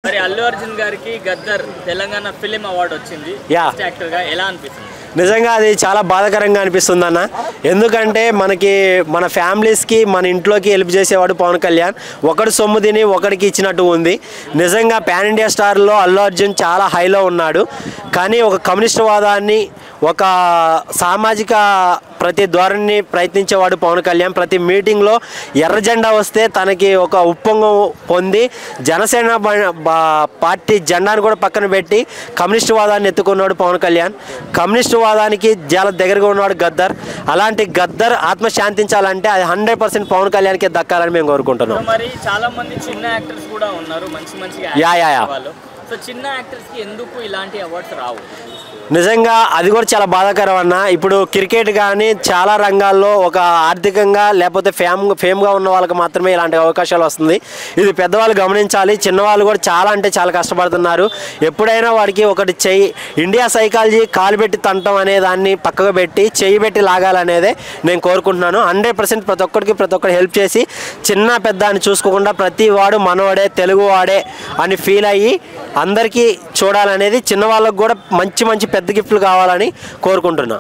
మరి అల్లు అర్జున్ గారికి Gaddar Telangana film award వచ్చింది బెస్ట్ యాక్టర్ గా ఎలా అనిపిస్తుంది? నిజంగా అది చాలా బాధాకరంగా అనిపిస్తుంది అన్న. ఎందుకంటే మన ఫ్యామిలీస్కి మన ఇంట్లోకి హెల్ప్ చేసేవాడు పవన్ కళ్యాణ్. ఒకటి సొమ్ము తిని ఒకడికి ఇచ్చినట్టు ఉంది. నిజంగా పాన్ ఇండియా స్టార్లో అల్లు అర్జున్ చాలా హైలో ఉన్నాడు. కానీ ఒక కమ్యూనిస్ట్ వాదాన్ని, ఒక సామాజిక ప్రతి ధోరణిని ప్రయత్నించేవాడు పవన్ కళ్యాణ్. ప్రతి మీటింగ్లో ఎర్ర జెండా వస్తే తనకి ఒక ఉప్పొంగం పొంది జనసేన పార్టీ జెండాను కూడా పక్కన పెట్టి కమ్యూనిస్ట్ వాదాన్ని ఎత్తుకున్నాడు పవన్ కళ్యాణ్. కమ్యూనిస్ట్ వాదానికి చాలా దగ్గరగా ఉన్నాడు గద్దర్. అలాంటి గద్దర్ ఆత్మశాంతించాలంటే అది 100% పవన్ కళ్యాణ్కి దక్కాలని మేము కోరుకుంటున్నాం. మరి చాలా మంది చిన్న యాక్టర్స్ కూడా ఉన్నారు, మంచిగా సో చిన్న యాక్టర్స్కి ఎందుకు ఇలాంటి అవార్డ్స్ రావు? నిజంగా అది కూడా చాలా బాధాకరం అన్న. ఇప్పుడు క్రికెట్ కానీ చాలా రంగాల్లో ఒక ఆర్థికంగా లేకపోతే ఫేమ్గా ఉన్న వాళ్ళకి మాత్రమే ఇలాంటి అవకాశాలు వస్తుంది. ఇది పెద్దవాళ్ళు గమనించాలి. చిన్నవాళ్ళు కూడా చాలా అంటే చాలా కష్టపడుతున్నారు. ఎప్పుడైనా వాడికి ఒకటి ఇండియా సైకాలజీ కాలు పెట్టి తంటం అనే దాన్ని పక్కకు పెట్టి చెయ్యి పెట్టి లాగాలనేదే నేను కోరుకుంటున్నాను. 100% ప్రతి ఒక్కరు హెల్ప్ చేసి చిన్న పెద్ద అని చూసుకోకుండా ప్రతి వాడు మనవాడే తెలుగువాడే అని ఫీల్ అయ్యి అందరికీ చూడాలనేది, చిన్నవాళ్ళకు కూడా మంచి పెద్ద గిఫ్ట్లు కావాలని కోరుకుంటున్నా.